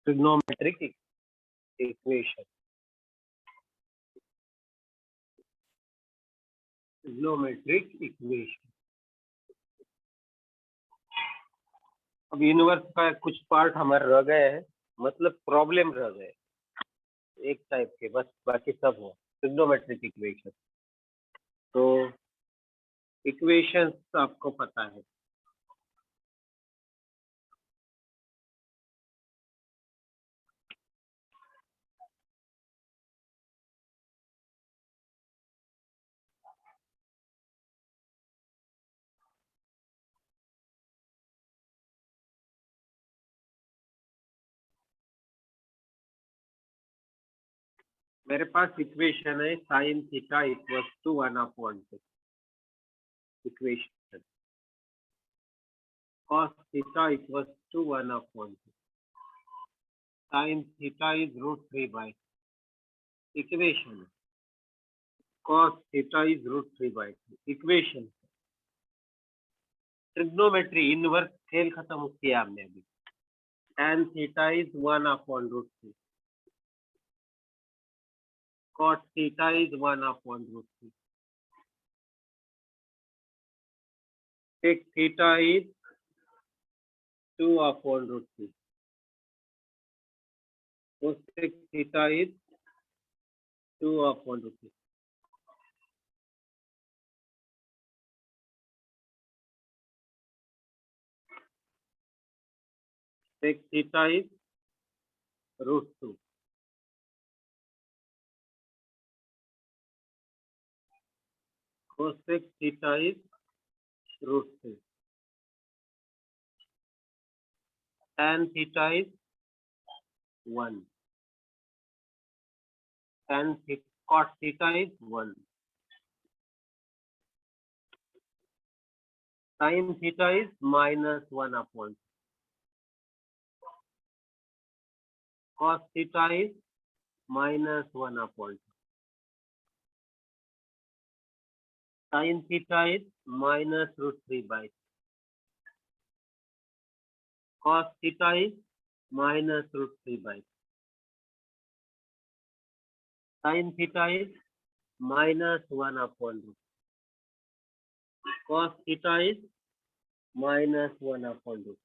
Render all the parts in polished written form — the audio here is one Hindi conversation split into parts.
trigonometric equation. Trigonometric equation. अब यूनिवर्स का कुछ पार्ट हमारे रह गए हैं, मतलब प्रॉब्लम रह गए एक टाइप के, बस बाकी सब हो ट्रिग्नोमेट्रिक इक्वेशन। तो इक्वेशंस आपको पता है, मेरे पास इक्वेशन है sine theta equals to 1/2 equation, cos theta equals to 1/2, sin theta is √3 by equation, cos theta is √3 by equation. Trigonometry inverse खेल खत्म किया हमने अभी। tan theta is 1/√3, cot theta is 1/√3, sec theta is 2/√3, cosec theta is 2/√3. Sec theta is √2. Cosec theta is √3. Tan theta is 1. Cot theta is 1. Sin theta is -1/2. Cos theta is -1/2. Sin theta is -√3 by. Cos theta is -√3 by. Sin theta is -1/2. Cos theta is -1/2.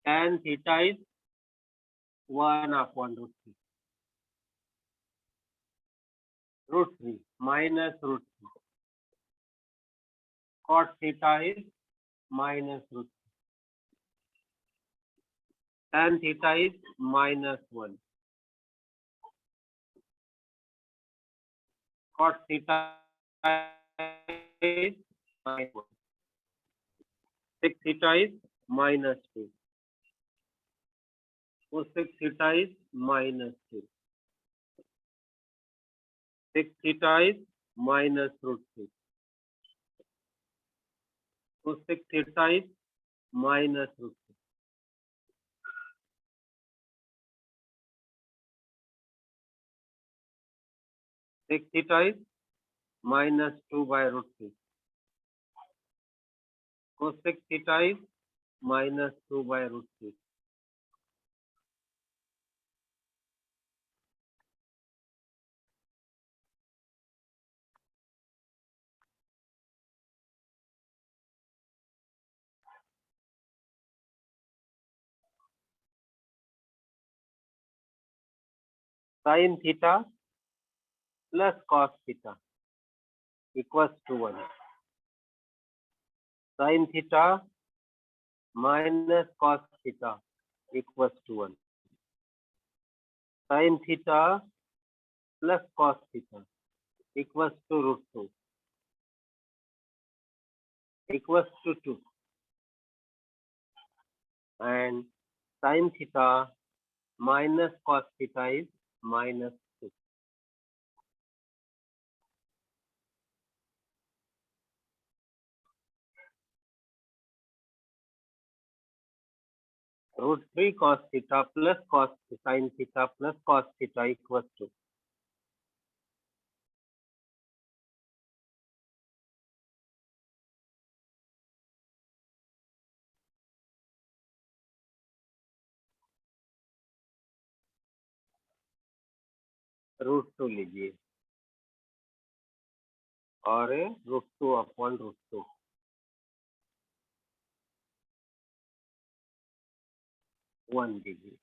Tan theta is 1/√3. √3 minus √3. Cot theta is -√3. Tan theta is -1. Cot theta is -1. Sec theta is -2. Cosec theta is -2. Sec theta is -√3. Cosec theta is -√3. Sec theta is -2/√3. Cosec theta is -2/√3. Sin theta plus cos theta equals to 1. Sin theta minus cos theta equals to 1. Sin theta plus cos theta equals to √2 equals to 2. And sin theta minus cos theta is -2. √3 cos theta plus sin theta plus cos theta equals to √2 लीजिए और √2 अपॉन √2 1 लीजिए,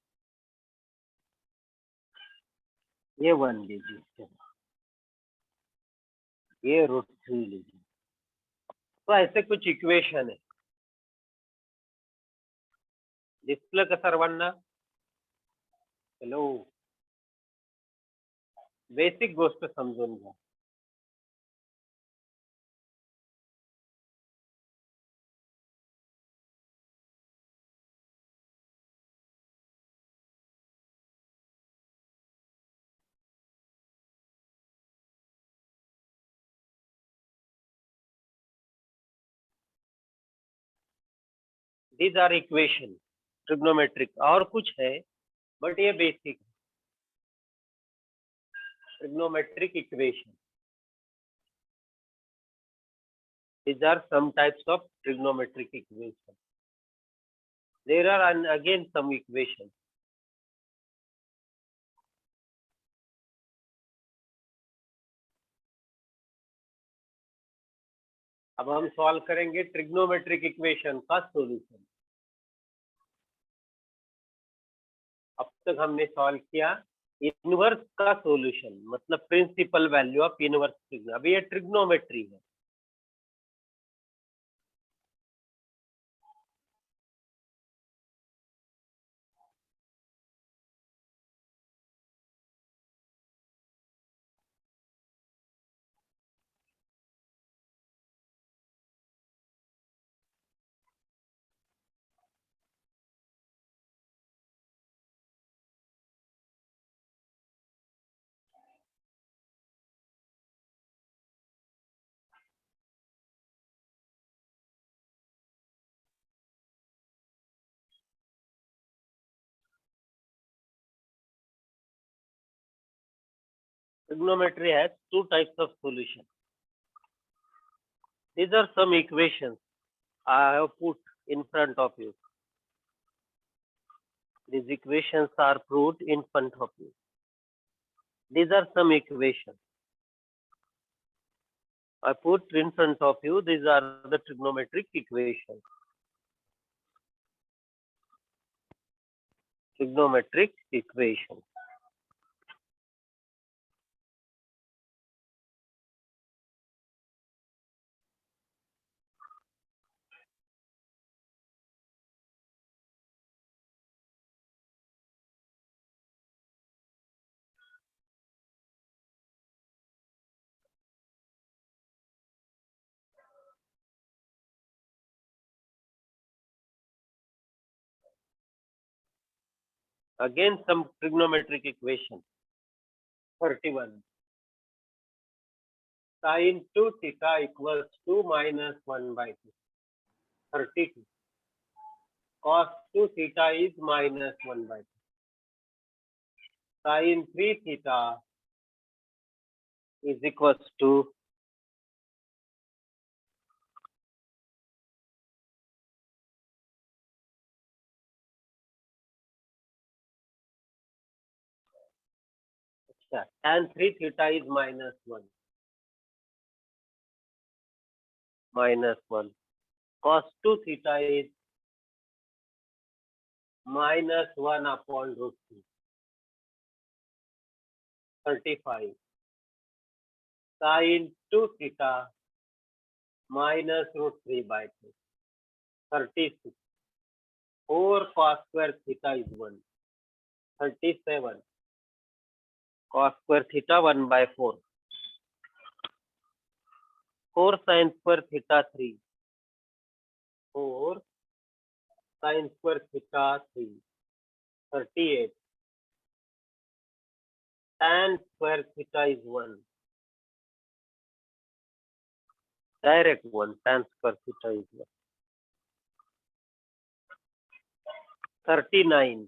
ये 1 लीजिए, ये √3 लीजिए। तो ऐसे कुछ इक्वेशन है. दिसलं का सर्वांना? हॅलो, बेसिक गोष्ट समजून घ्या. These are equation, trigonometric. और कुछ है बट ये basic trigonometric equation. These are some types of trigonometric equation. There are again some equations. अब हम सॉल्व करेंगे ट्रिग्नोमेट्रिक इक्वेशन का सॉल्यूशन. अब तक हमने सॉल्व किया इनवर्स का सॉल्यूशन, मतलब principal value of inverse trigno. अभी ये ट्रिग्नोमेट्री है. Trigonometry has two types of solution. These are some equations I have put in front of you. These equations are proved in front of you. These are some equations I put in front of you. These are the trigonometric equations. Trigonometric equations. Again, some trigonometric equation. 31. Sin 2 theta equals to minus 1 by 2. 32. Cos 2 theta is minus 1 by 2. Sin 3 theta is equals to tan 3 theta is minus 1. Minus 1. Cos 2 theta is minus 1 upon √3. 35. Sin 2 theta minus √3 by 2. 36. 4 cos square theta is 1. 37. Cos square theta 1 by 4. 4 sin square theta 3. 4 sin square theta 3. 38. Tan square theta is 1. Direct 1. Tan square theta is 1. 39.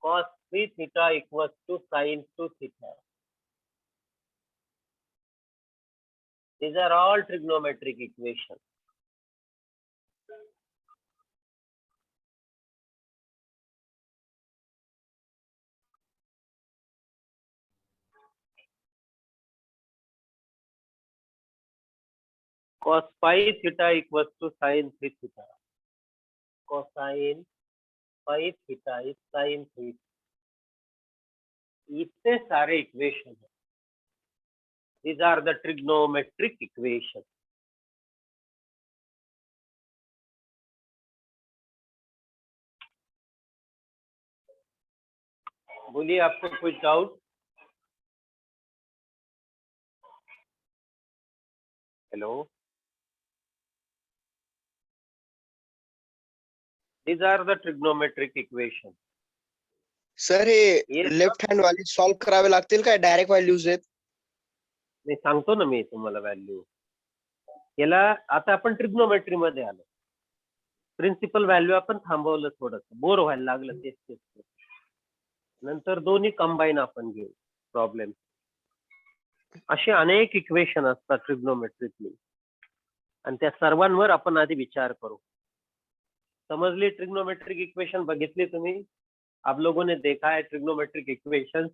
Cos 3 theta equals to sin 2 theta. These are all trigonometric equations. cos phi theta equals to sin 3 theta. Cosine phi theta is sin 3. इतने सारे इक्वेशन है. These are the trigonometric equations. बोलिए आपको कुछ doubt? Hello. These are the trigonometric equations. Sir हे ये लेफ्ट हँड वाली सॉल्व करावे लागतील काय डायरेक्ट व्हॅल्यूज आहेत? मी सांगतो ना मी तुम्हाला व्हॅल्यू. याला आता आपण ट्रिग्नोमेट्री मध्ये आलो. प्रिन्सिपल व्हॅल्यू आपण थांबवलं, थोडस बोर व्हायला लागलं तेच तेच. नंतर दोन्ही कंबाईन आपण घेऊ प्रॉब्लेम. असे अनेक इक्वेशन असतात ट्रिग्नोमेट्रीतली आणि त्या सर्वांवर आपण आधी विचार करू. समझली ट्रिग्नोमेट्रिक इक्वेशन बघितली तुम्ही? आप लोगों ने देखा है ट्रिग्नोमेट्रिक इक्वेशन?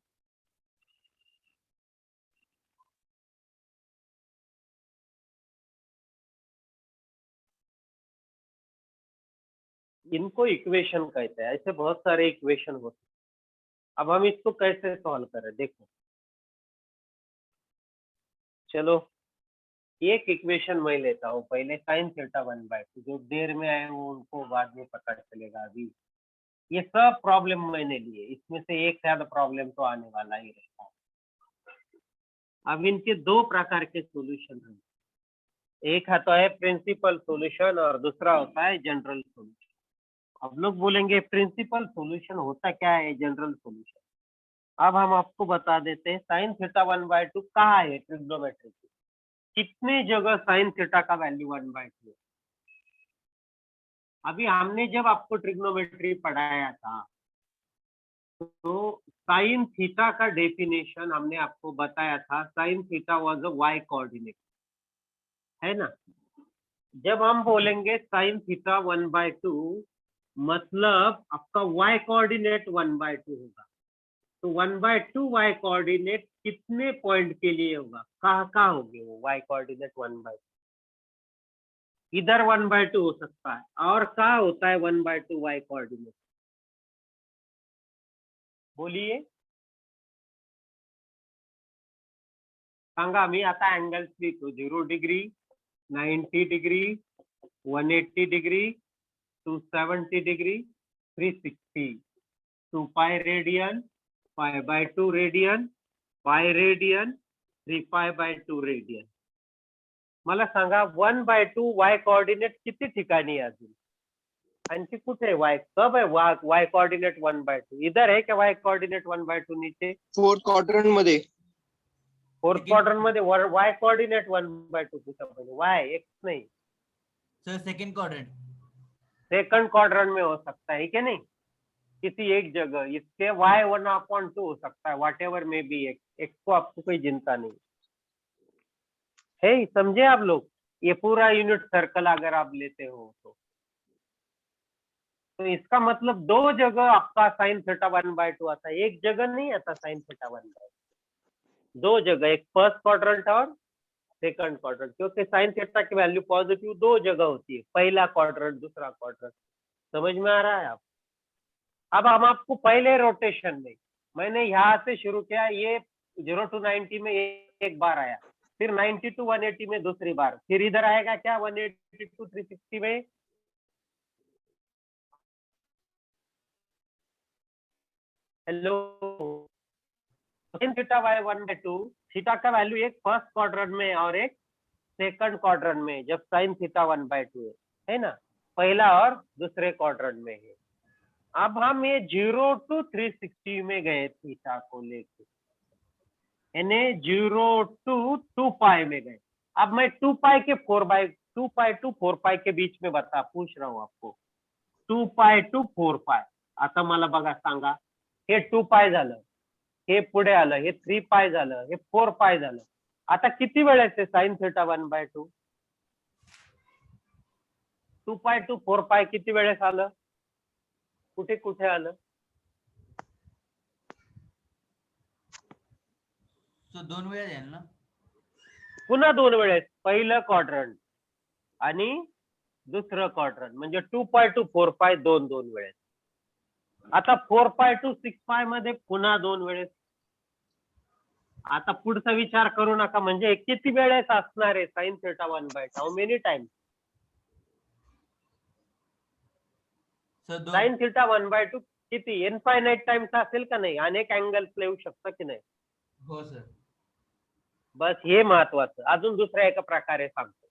इनको इक्वेशन कहते हैं. ऐसे बहुत सारे इक्वेशन होते हैं. अब हम इसको कैसे सॉल्व करें देखो. चलो एक इक्वेशन मैं लेता हूँ पहले, साइन थीटा 1/2. जो देर में आए वो उनको बाद में पता चलेगा. अभी ये सब प्रॉब्लम मैंने लिए, इसमें से एक ज्यादा प्रॉब्लम तो आने वाला ही रहता है. अब इनके दो प्रकार के सॉल्यूशन हैं. एक आता है प्रिंसिपल सॉल्यूशन और दूसरा होता है जनरल सॉल्यूशन. अब लोग बोलेंगे प्रिंसिपल सॉल्यूशन होता क्या है, जनरल सॉल्यूशन. अब हम आपको बता देते हैं साइन थीटा 1/2 कहाँ है ट्रिग्नोमेट्री की. कितने जगह साइन थीटा का वैल्यू 1/2 है. अभी हमने जब आपको ट्रिग्नोमेट्री पढ़ाया था तो साइन थीटा का डेफिनेशन हमने आपको बताया था. Sine theta was a Y coordinate, है ना. जब हम बोलेंगे साइन थीटा 1/2 मतलब आपका वाई कोऑर्डिनेट 1/2 होगा. तो 1/2 वाई कोऑर्डिनेट कितने पॉइंट के लिए होगा, कहाँ होंगे वो वाई कोऑर्डिनेट 1/2? इधर 1/2 हो सकता है. और कहाँ होता है 1/2 वाई कोऑर्डिनेट? बोलिए सांगा. मी आता अँगल्स लिहितो. 0 degree, 90 degree, 180 degree, 270 degree, 360, 2 pi radian, π/2 radian, pi radian, 3 π/2 radian. मला सांगा 1/2 वाय कोऑर्डिनेट किती ठिकाणी आहे अजून? आणखी कुठे आहे वाय? कब आहे वाय कोऑर्डिनेट 1/2? इधर है क्या वाय कोऑर्डिनेट 1/2 नीचे? फोर्थ क्वाड्रंट मध्ये. फोर्थ क्वाड्रंट मध्ये वाय कोऑर्डिनेट 1/2 पूछा पहले. वाय एक्स नहीं sir, second quadrant. Second quadrant में हो सकता है क्या नहीं, किसी एक जगह. इसके y 1/2 हो सकता है, वॉट एवर में बी. एक्स को आपको कोई चिंता नहीं है. समझे आप लोग? ये पूरा यूनिट सर्कल अगर आप लेते हो तो इसका मतलब दो जगह आपका साइन थीटा 1/2 आता है. एक जगह नहीं आता साइन थीटा 1/2, दो जगह. एक फर्स्ट क्वाड्रेंट और सेकंड क्वाड्रेंट. क्योंकि साइन थीटा की वैल्यू पॉजिटिव दो जगह होती है, पहला क्वाड्रेंट, दूसरा क्वाड्रेंट. समझ में आ रहा है आप? अब हम आपको पहले रोटेशन में मैंने यहाँ से शुरू किया. ये 0 to 90 में एक बार आया, फिर 90 to 180 में दूसरी बार, फिर इधर आएगा क्या 180 to 360 में. हेलो. थीटा बाय 1/2, थीटा का वैल्यू एक फर्स्ट क्वाड्रेंट में और एक सेकंड क्वाड्रेंट में, जब साइन थीटा 1/2 है ना, पहला और दूसरे क्वाड्रेंट में है. अब हम ये 0 to 360 में गए थीटा को लेके, यानी 0 to 2 पाई में गए. अब मैं 2 पाई के 4 पाई टू 4 पाई के बीच में पूछ रहा हूँ आपको. 2 पाई टू 4 पाई. आता मला बघा सांगा, हे 2 पाई झालं, हे पुढे आलं, हे 3 पाई झालं, हे 4 पाई झालं. आता किती वेळेस आहे साइन थीटा 1/2? 2 पाई टू 4 पाई किती वेळेस आलं? कुठे कुठे आलं? सो 2 वेळा जाईल ना. पुन्हा 2 वेळेस. पहिलं क्वाड्रंट, आणि दुसरं क्वाड्रंट म्हणजे 2π to 4π दोन वेळेस. आता 4π to 6π मध्ये पुन्हा 2 वेळेस. आता पुढचा विचार करू नका, म्हणजे किती वेळेस असणार आहे sin theta 1/2? How many times? Sir दो sin theta 1/2 किती इनफायनाइट टाइम्स असेल का नाही? अनेक अँगल्स येऊ शकतं की नाही? हो सर. बस हे महत्वाचं. अजून दुसऱ्या एका प्रकारे सांगतो.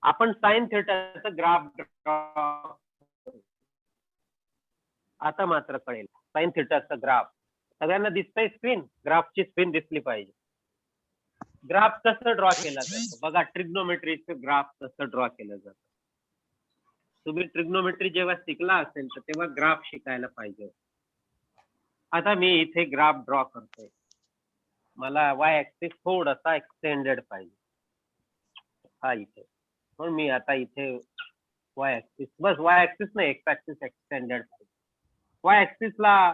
आपण sin थिटाचं ग्राफ आता मात्र कळेल. sin थिटाचं ग्राफ सगळ्यांना दिसतंय स्क्रीन? ग्राफची स्क्रीन दिसली पाहिजे. ग्राफ कसं ड्रॉ केला जातं बघा. ट्रिग्नोमेट्रीचं ग्राफ कसं ड्रॉ केलं जातं. तुम्ही ट्रिग्नोमेट्री जेव्हा शिकला असेल तर तेव्हा ग्राफ शिकायला पाहिजे. आता मी इथे ग्राफ ड्रॉ करतोय. मला वाय ऍक्सिस थोडासा एक्सटेंडेड पाहिजे. हा इथे. म्हणून मी आता इथे वाय ऍक्सिस, बस वाय ऍक्सिस नाही, एक्स ऍक्सिस एक्सटेंडेड पाहिजे. वाय ऍक्सिसला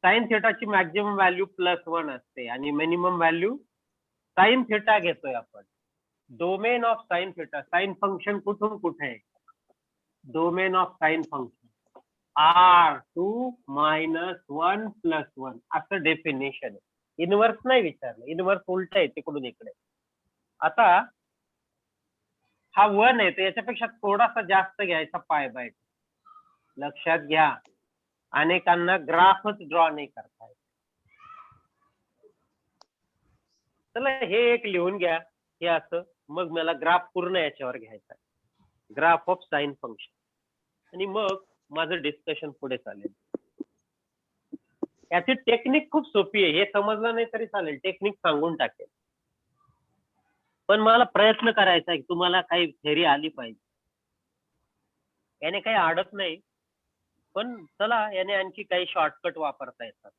साइन थिटाची मॅक्झिमम व्हॅल्यू +1 असते आणि मिनिमम व्हॅल्यू साइन थिटा घेतोय आपण. Domain of sine theta, sine function कुठून कुठे आहे? Domain of sine function R2 - 1 + 1 असं डेफिनेशन आहे. इनवर्स नाही विचारलं, इनवर्स उलट आहे तिकडून इकडे. आता हा 1 आहे तर याच्यापेक्षा थोडासा जास्त घ्यायचा π/2. लक्षात घ्या, अनेकांना ग्राफच ड्रॉ नाही करता येत. चला हे एक लिहून घ्या हे असं, मग मला ग्राफ पूर्ण याच्यावर घ्यायचा आहे. ग्राफ ऑफ साइन फंक्शन, आणि मग माझं डिस्कशन पुढे चालेल. याची टेक्निक खूप सोपी आहे. हे समजलं नाही तरी चालेल, टेक्निक सांगून टाकेल. पण मला प्रयत्न करायचा आहे, तुम्हाला काही थेरी आली पाहिजे. याने काही अडत नाही, पण चला याने आणखी काही शॉर्टकट वापरता येतात.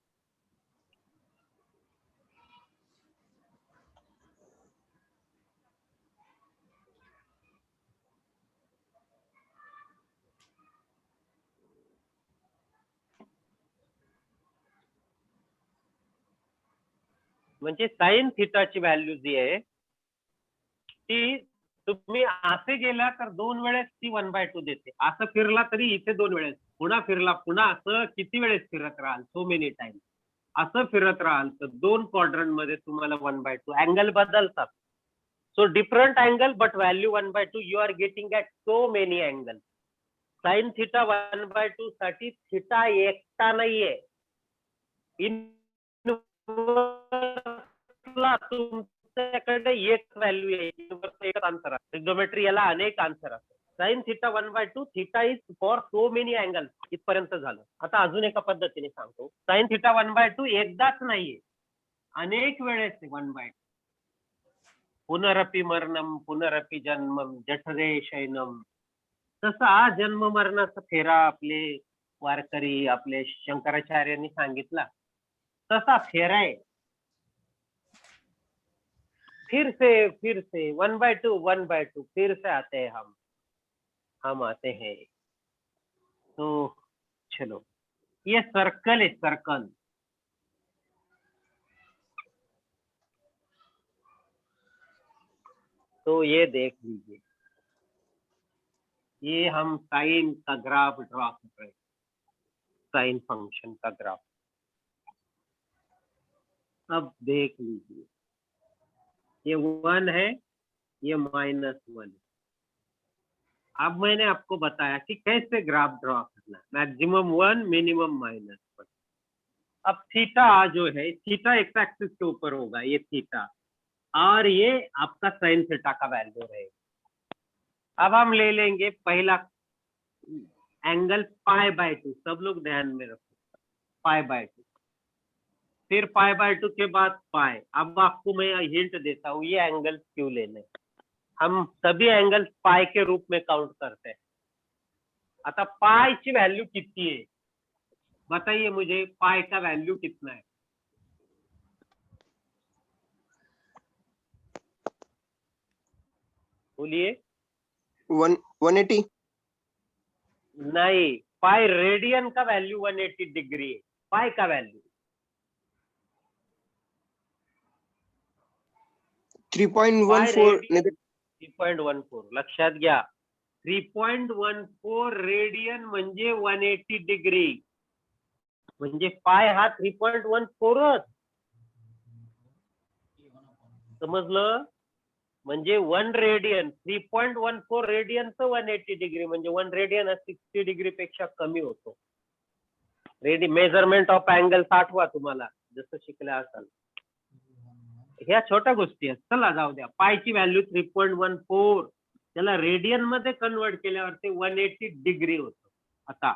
म्हणजे साइन थिटाची व्हॅल्यू जी आहे ती तुम्ही असे गेला तर 2 वेळेस ती 1/2 देते. असं फिरला तरी इथे 2 वेळेस, पुन्हा फिरला पुन्हा असं किती वेळेस फिरत राहाल? So many times. असं फिरत राहाल तर 2 क्वाड्रंट मध्ये तुम्हाला 1/2 अँगल बदलतात. So different angle but value 1/2 you are getting at so many angle. Sine theta 1/2 साठी थिटा एकटा नाहीये. तुमच्याकडे एक व्हॅल्यू आहे, एक आन्सर आहे. ट्रिग्नोमेट्री याला अनेक आन्सर असतात. Sign theta 1/2 theta is for so many angle. इथपर्यंत झालं. आता अजून एका पद्धतीने सांगतो. साइन थिटा 1/2 एकदाच नाहीये, अनेक वेळेस 1/2. पुनरपि मरणम पुनरपि जन्मम जठरे शयनम. तसा जन्म मरणाचा फेरा आपले वारकरी आपले शंकराचार्यांनी सांगितला, तसा फेरा आहे. फिर से 1/2 फिर से आते हैं हम आते हैं. तो चलो ये सर्कल है, सर्कल. तो ये देख लीजिए, ये हम साइन का ग्राफ ड्रॉ कर रहे हैं, साइन फंक्शन का ग्राफ. अब देख लीजिए, ये 1 है, ये -1. अब मैंने आपको बताया कि कैसे ग्राफ ड्रॉ करना है. Maximum 1 minimum -1. अब थीटा जो है, थीटा एक्स एक्सिस के ऊपर होगा, ये थीटा, और ये आपका साइन थीटा का वैल्यू रहेगा. अब हम ले लेंगे पहला एंगल π/2. सब लोग ध्यान में रखो, π/2. फिर π/2 के बाद पाई. अब आपको मैं हिंट देता हूँ ये एंगल क्यों लेने. हम सभी एंगल पाई के रूप में काउंट करते हैं. आता पाई की वैल्यू कितनी है बताइए मुझे, पाई का वैल्यू कितना है? बोलिए. 180. नहीं, पाई रेडियन का वैल्यू 180 डिग्री है. पाई का वैल्यू 3.14. 3.14. लक्षात घ्या, 3.14 रेडियन म्हणजे 180 डिग्री, म्हणजे पाय हा 3.14च. समजलं? म्हणजे 1 रेडियन 3.14 रेडियनचं 180 डिग्री म्हणजे 1 रेडियन 60 डिग्री पेक्षा कमी होतो. मेजरमेंट ऑफ अँगल्स आठवा तुम्हाला जसं शिकल्या असाल. ह्या छोट्या गोष्टी आहेत. चला जाऊ द्या. पायची व्हॅल्यू 3.14, त्याला रेडियन मध्ये कन्वर्ट केल्यावर ते 180 डिग्री होतं. आता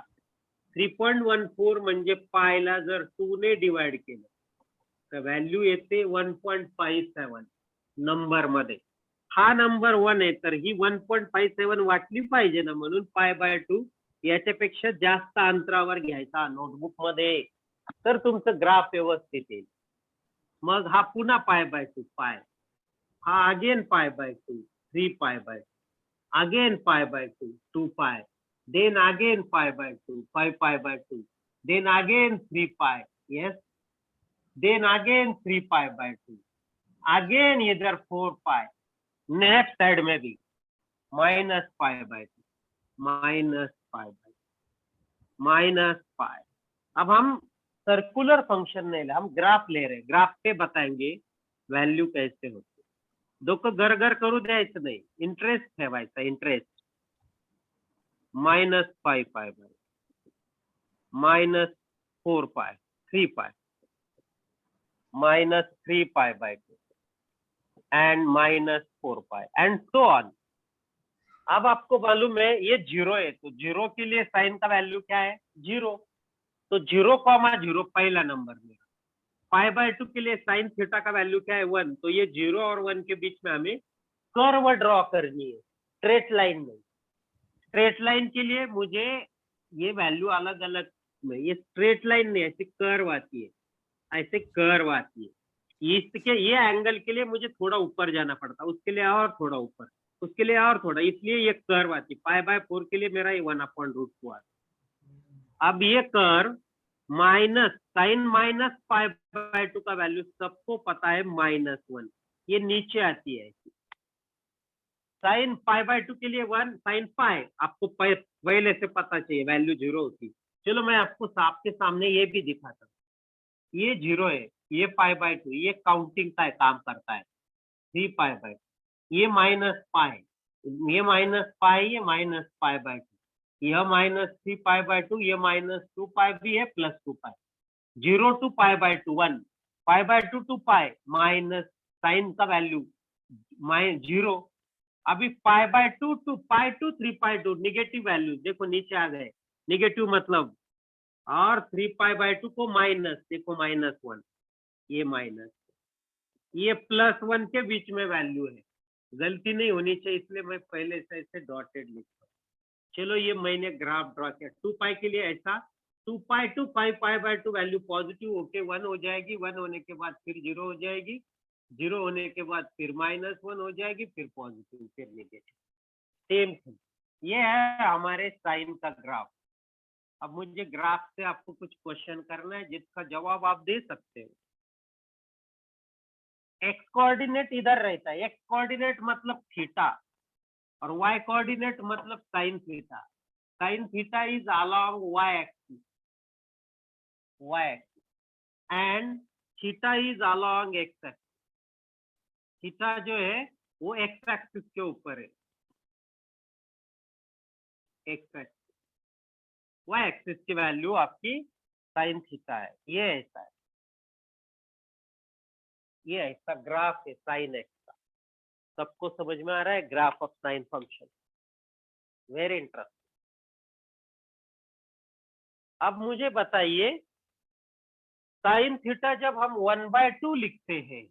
3.14 म्हणजे पायला जर 2 ने डिवाइड केलं तर व्हॅल्यू येते 1.57 नंबर मध्ये. हा नंबर 1 आहे तर ही 1.57 वाटली पाहिजे ना, म्हणून π/2 याच्यापेक्षा जास्त अंतरावर घ्यायचा नोटबुक मध्ये, तर तुमचं ग्राफ व्यवस्थित येईल. मग हा पुन्हा π/2 पाय, हा again π/2 3π/2, again π/2 2π, then again π/2 5π/2, then again 3π, yes, then again 3π/2, again इधर 4π, नेक्स्ट साइड में भी -π/2 -π। अब हम सर्कुलर फंक्शन नहीं ले, हम ग्राफ ले रहे हैं. ग्राफ पे बताएंगे व्हॅल्यू कैसे होते. डोकं गरगर करू द्यायचं नाही, इंटरेस्ट ठेवायचा. Interest -5π/2 -4π 3π -3π/2 and -4π and so on. अब आपको मालूम है ये 0 है, तो 0 के लिए साइन का वैल्यू क्या है? 0. तो 0,0 पहला नंबर में. π/2 के लिए साइन थीटा का वैल्यू क्या है? 1. तो ये 0 और 1 के बीच में हमें कर्व ड्रॉ करनी है, स्ट्रेट लाइन में. स्ट्रेट लाइन के लिए मुझे ये वैल्यू अलग अलग में, ये स्ट्रेट लाइन नहीं, ऐसे कर्व आती है, ऐसे कर्व आती है. इसके ये एंगल के लिए मुझे थोड़ा ऊपर जाना पड़ता, उसके लिए और थोड़ा ऊपर, उसके लिए और थोड़ा, इसलिए ये कर्व आती. π/4 के लिए मेरा ये 1/√2 आता. अब ये कर्व माइनस साइन -π/2 का वैल्यू सबको पता है -1, ये नीचे आती है. साइन π/2 के लिए 1, साइन पाई आपको पहले से पता चाहिए वैल्यू 0 होती. चलो मैं आपको आपके सामने ये भी दिखाता हूँ. ये 0 है, ये π/2, ये काउंटिंग का काम करता है 3π/2, ये -π, ये -π, ये -π/2, यह -3π/2, ये -2π भी है plus 2π. 0 to π/2 1, π/2 to π minus sine का वैल्यू 0. अभी π/2 to π2 3π2 निगेटिव वैल्यू देखो नीचे आ गए, निगेटिव मतलब, और 3π/2 को माइनस, देखो -1, ये माइनस, ये +1 के बीच में वैल्यू है. गलती नहीं होनी चाहिए इसलिए मैं पहले से ऐसे डॉटेड लिखता हूँ. चलो ये मैंने ग्राफ ड्रॉ किया. 2π के लिए ऐसा, 2π to 5π/2 वैल्यू पॉजिटिव होके 1 हो जाएगी, 1 होने के बाद फिर 0 हो जाएगी, 0 होने के बाद फिर -1 हो जाएगी, फिर पॉजिटिव, फिर नेगेटिव. Same thing. ये है हमारे साइन का ग्राफ. अब मुझे ग्राफ से आपको कुछ क्वेश्चन करना है जिसका जवाब आप दे सकते हो. एक्स कोऑर्डिनेट इधर रहता है, एक्स कोऑर्डिनेट मतलब थीटा, और वाई कोऑर्डिनेट मतलब sine theta. Sine theta is along Y axis, and theta is along X axis. Theta जो है वो एक्स एक्सिस के ऊपर है, एक्स एक्सिस. वाई एक्सिस की वैल्यू आपकी साइन थीटा है. ये ऐसा है, ये ऐसा ग्राफ है साइन एक्स का. सबको समझ में आ रहा है? Graph of sine function, very interesting. अब मुझे बताइए साइन थीटा जब हम 1/2 लिखते हैं,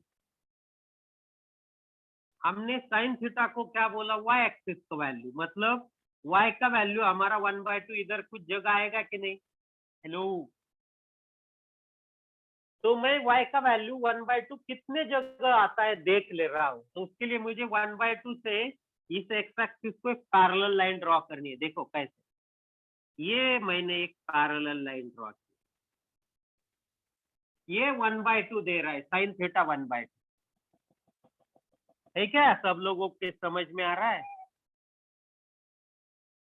हमने साइन थीटा को क्या बोला? वाई एक्सिस का वैल्यू, मतलब वाई का वैल्यू हमारा 1/2 इधर कुछ जगह आएगा कि नहीं? हेलो, तो मैं y का वैल्यू 1/2 कितने जगह आता है देख ले रहा हूँ. तो उसके लिए मुझे 1/2 से इस एक्स एक्सिस को एक पैरेलल लाइन ड्रॉ करनी है. देखो कैसे, ये मैंने एक पैरेलल लाइन ड्रॉ की, ये 1/2 दे रहा है, साइन थीटा 1/2. ठीक है, सब लोगों के समझ में आ रहा है?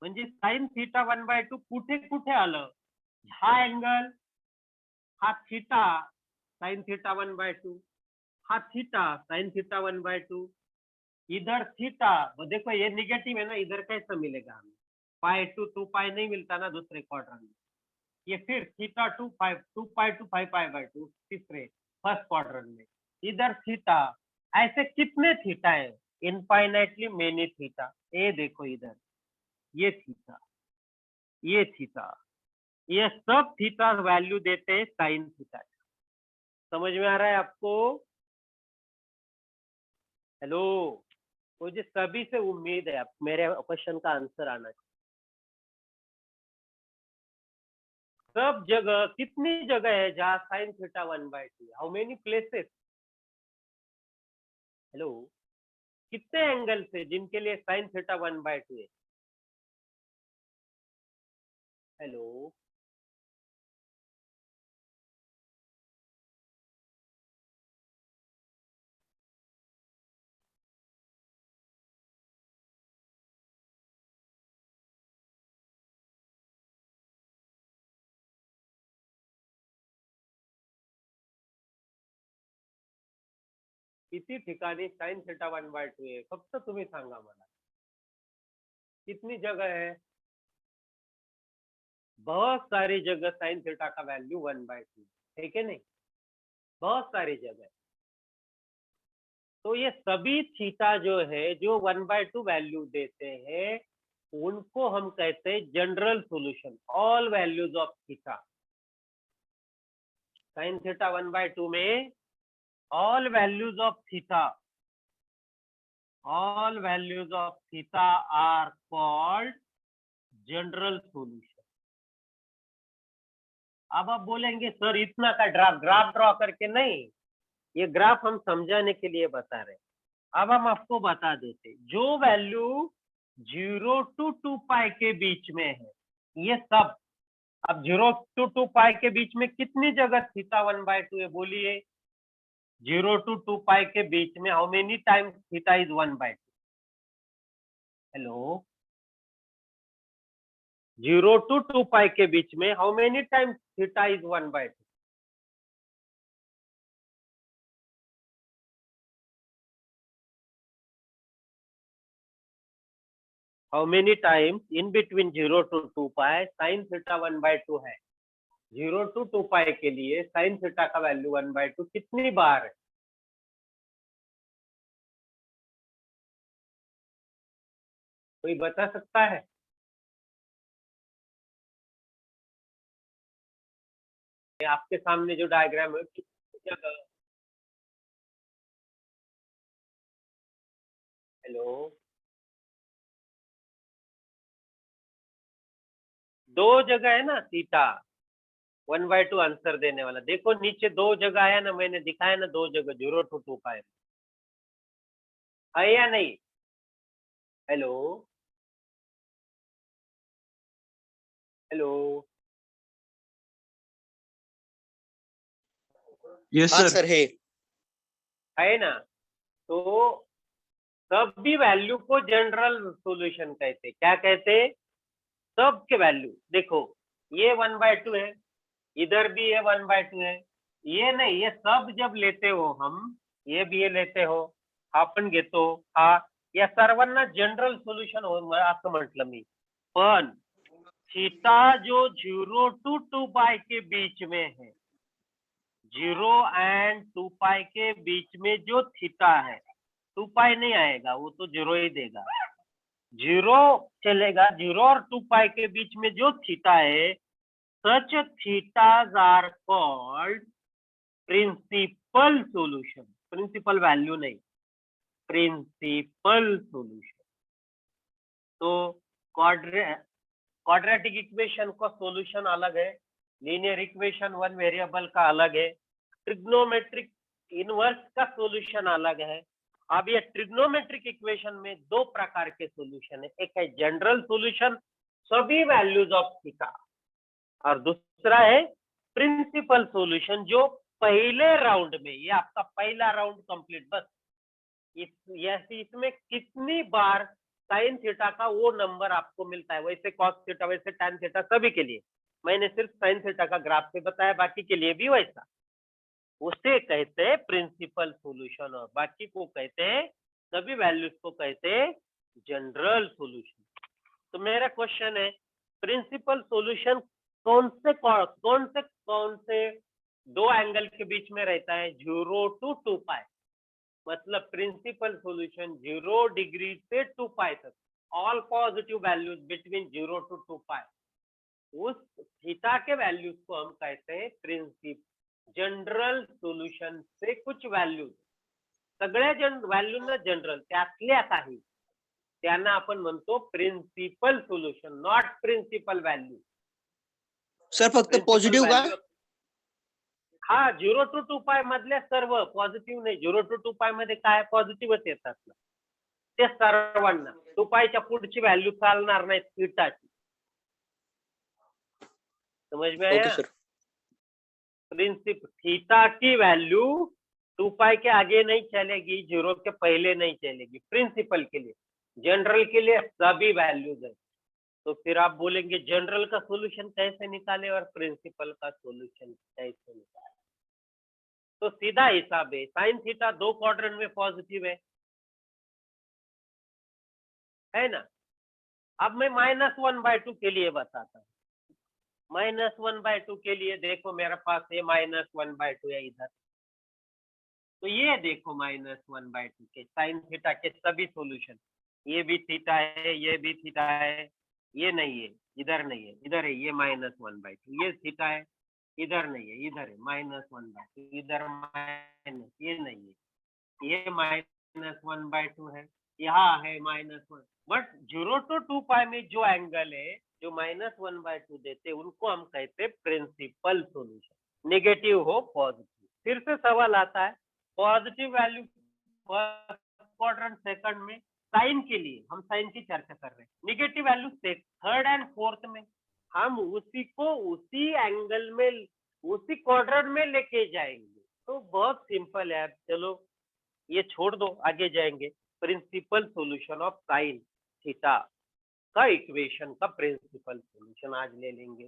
म्हणजे साइन थीटा 1/2 कुठे कुठे आलं? हा एंगल, हा थीटा साइन थीटा 1/2, हा थीटा साइन थीटा 1/2, इधर थीटा, देखो ये निगेटिव है ना, इधर कैसा मिलेगा हमें? पाई टू 2 पाई नहीं मिलता ना दूसरे क्वाड्रेंट में। ये फिर थीटा 2 पाई 5 पाई/2 तीसरे फर्स्ट क्वाड्रेंट में, इधर थीटा, ऐसे कितने थीटा है? Infinitely many theta. ये देखो इधर, ये थीटा, ये थीटा, ये सब थीटा वैल्यू देते हैं साइन थीटा। समझ में आ रहा है आपको? हेलो, मुझे सभी से उम्मीद है आप मेरे क्वेश्चन का आंसर आना चाहिए। सब जगह, कितनी जगह है जहां sine theta 1/2? How many places? Hello, कितने एंगल से जिनके लिए साइन थीटा 1/2 है? हेलो, किती ठिकाणी साइन थीटा 1/2 आहे? फक्त तुम्ही सांगा मला, कितनी जगह है? बहुत सारी जगह साइन थीटा का वैल्यू 1/2 है कि नहीं? बहुत सारी जगह। तो ये सभी थीटा जो है, जो 1/2 वैल्यू देते हैं, उनको हम कहते हैं general solution, all values of theta. Sine theta 1/2 में all values of theta, all values of theta are called general solution। अब आप बोलेंगे सर इतना का ग्राफ ड्रॉ करके नहीं, ये ग्राफ हम समझाने के लिए बता रहे हैं। अब हम आपको बता देते, जो वैल्यू 0 to 2 पाई के बीच में है, ये सब, अब 0 to 2 पाई के बीच में कितनी जगह थीटा 1/2 है? बोलिए, 0 to 2 पाई के बीच में how many times theta is 1/2? Hello, 0 to 2 पाई के बीच में how many times theta is 1/2? How many times in between 0 to 2 pi sine theta 1/2 है? 0 to 2 पाई के लिए साइन थीटा का वैल्यू 1/2 कितनी बार है? कोई बता सकता है? आपके सामने जो डायग्राम है, कितनी जगह? हेलो, 2 जगह है ना थीटा 1/2 आंसर देने वाला। देखो नीचे 2 जगह है ना, मैंने दिखाया ना 2 जगह 0 to 2 पाई है या नहीं? हेलो, हेलो, Yes, हाँ sir. सर है। है ना? तो सब भी वैल्यू को जनरल सॉल्यूशन कहते, क्या कहते? सब के वैल्यू। देखो ये 1/2 है, इधर भी ये 1/2 है, ये नहीं, ये सब जब लेते हो हम, ये भी ये लेते हो, आपण घेतो हा, या सर्वांना जनरल सोल्युशन हो असं म्हटलं मी। पण थीटा जो 0 to 2 पाई के बीच में है, 0 and 2 पाई के बीच में जो थीटा है, 2 पाई नहीं आएगा, वो तो 0 ही देगा, 0 चलेगा। 0 और 2 पाई के बीच में जो थीटा है, such thetas are called principal solution। Principal value नहीं, प्रिंसिपल सॉल्यूशन। तो क्वाड्रेटिक इक्वेशन का सॉल्यूशन अलग है, लीनियर इक्वेशन 1 वेरिएबल का अलग है, ट्रिग्नोमेट्रिक इनवर्स का सॉल्यूशन अलग है। अब ये ट्रिग्नोमेट्रिक इक्वेशन में 2 प्रकार के सॉल्यूशन है, एक है जनरल सॉल्यूशन सभी वैल्यूज ऑफ थीटा, और दूसरा है प्रिंसिपल सॉल्यूशन जो पहले राउंड में, ये आपका पहला राउंड कंप्लीट, बस इसमें कितनी बार साइन थीटा का वो नंबर आपको मिलता है, वैसे कॉस थीटा वैसे टैन थीटा सभी के लिए। मैंने सिर्फ साइन थीटा का ग्राफ पे बताया, बाकी के लिए भी वैसा। उसे कहते हैं प्रिंसिपल सॉल्यूशन, और बाकी को कहते हैं, सभी वैल्यूज को कहते हैं जनरल सॉल्यूशन। तो मेरा क्वेश्चन है, प्रिंसिपल सॉल्यूशन कौन से दो एंगल के बीच में रहता है? 0 to 2 पाई। मतलब प्रिंसिपल सॉल्यूशन 0 डिग्री से 2 पाई तक, all positive values between 0 to 2 पाई, उस थीटा के वैल्यूज को हम कहते हैं जनरल सॉल्यूशन से कुछ व्हॅल्यूज, सगळ्या व्हॅल्यूना जनरल, त्यातल्या काही, त्यांना आपण म्हणतो principal solution, not principal value. Sir फक्त पॉझिटिव्ह का? हा 0 to 2 पाय मधल्या सर्व पॉझिटिव्ह नाही, 0 to 2 पाय मध्ये काय पॉझिटिव्हच येतात ना, ते सर्वांना 2 पायच्या पुढची व्हॅल्यू चालणार नाही थीटाची। समझ में आया? प्रिंसिपल थीटा की वैल्यू 2 पाई के आगे नहीं चलेगी, 0 के पहले नहीं चलेगी। प्रिंसिपल के लिए, जनरल के लिए सभी वैल्यूज है। तो फिर आप बोलेंगे जनरल का सॉल्यूशन कैसे निकाले और प्रिंसिपल का सॉल्यूशन कैसे निकाले? तो सीधा हिसाब है, साइन थीटा 2 क्वाड्रेंट में पॉजिटिव है ना। अब मैं -1/2 के लिए बताता हूँ। -1/2 के लिए देखो मेरे पास ये -1/2 है इधर, तो ये देखो -1/2 के साइन थीटा के सभी सॉल्यूशन, ये भी थीटा है, ये भी थीटा है, ये नहीं है, इधर नहीं है, इधर है, ये -1/2, ये थीटा है, इधर नहीं है, इधर है -1/2, इधर माइनस, ये नहीं है, ये -1/2 है, यहाँ है -1। बट 0 to 2 पाई में जो एंगल है, जो -1/2 देते, उनको हम कहते हैं प्रिंसिपल सॉल्यूशन, नेगेटिव हो पॉजिटिव। फिर से सवाल आता है, positive value first quadrant, second में, साइन के लिए हम साइन की चर्चा कर रहे हैं, negative value third and fourth में, हम उसी को उसी एंगल में, उसी क्वाड्रेंट में लेके जाएंगे। तो बहुत सिंपल है, चलो ये छोड़ दो, आगे जाएंगे। Principal solution of sine theta का इक्वेशन का प्रिंसिपल सॉल्यूशन आज ले लेंगे।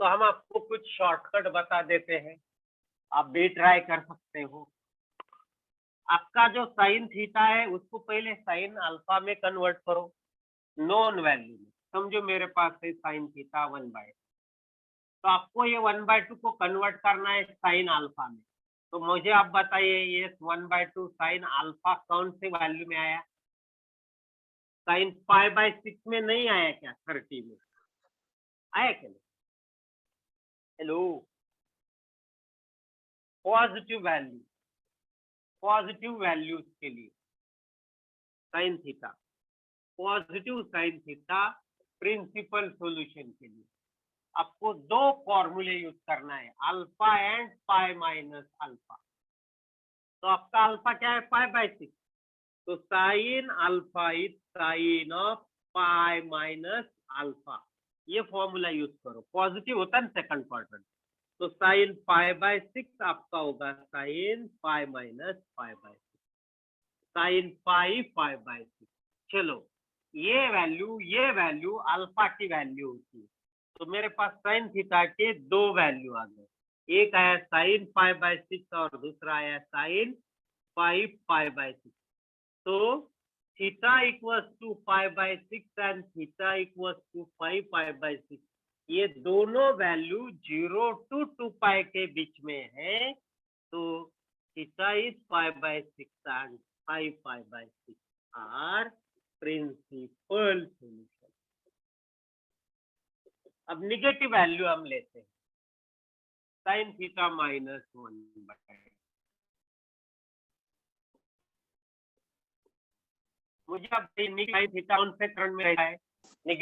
तो हम आपको कुछ शॉर्टकट बता देते हैं, आप भी ट्राई कर सकते हो। आपका जो साइन थीटा है उसको पहले साइन अल्फा में कन्वर्ट करो, नॉन वैल्यू में। समझो मेरे पास है साइन थीटा 1/2, तो आपको ये 1/2 को कन्वर्ट करना है साइन अल्फा में। तो मुझे आप बताइए, ये 1/2 साइन अल्फा कौन से वैल्यू में आया? साइन π/6 में नहीं आया क्या? 30 में आया क्या? हेलो, पॉजिटिव वैल्यूज के लिए sine theta, positive sine theta principal solution के लिए आपको दो फॉर्मूले यूज करना है, alpha and pi minus alpha. तो आपका अल्फा क्या है? π/6, तो sine alpha is sine of pi minus alpha, ये फॉर्मूला यूज करो। पॉजिटिव होता है ना सेकंड क्वाड्रेंट, तो साइन π/6 आपका होगा sine pi minus π/6, sine pi π/6। चलो, ये वैल्यू अल्फा की वैल्यू होती है। तो मेरे पास साइन थीटा के दो वैल्यू आ गए, एक आया साइन π/6 और दूसरा आया साइन पाई π/6। तो theta equals to π/6 and theta equals to pi π/6, ये दोनों वैल्यू 0 to 2 पाई के बीच में है। तो theta is π/6 and pi π/6 are principal solution. अब निगेटिव वैल्यू हम लेते हैं, साइन थीटा -1/2, मुझे अब साइन थीटा कौन से क्रम में रहता है?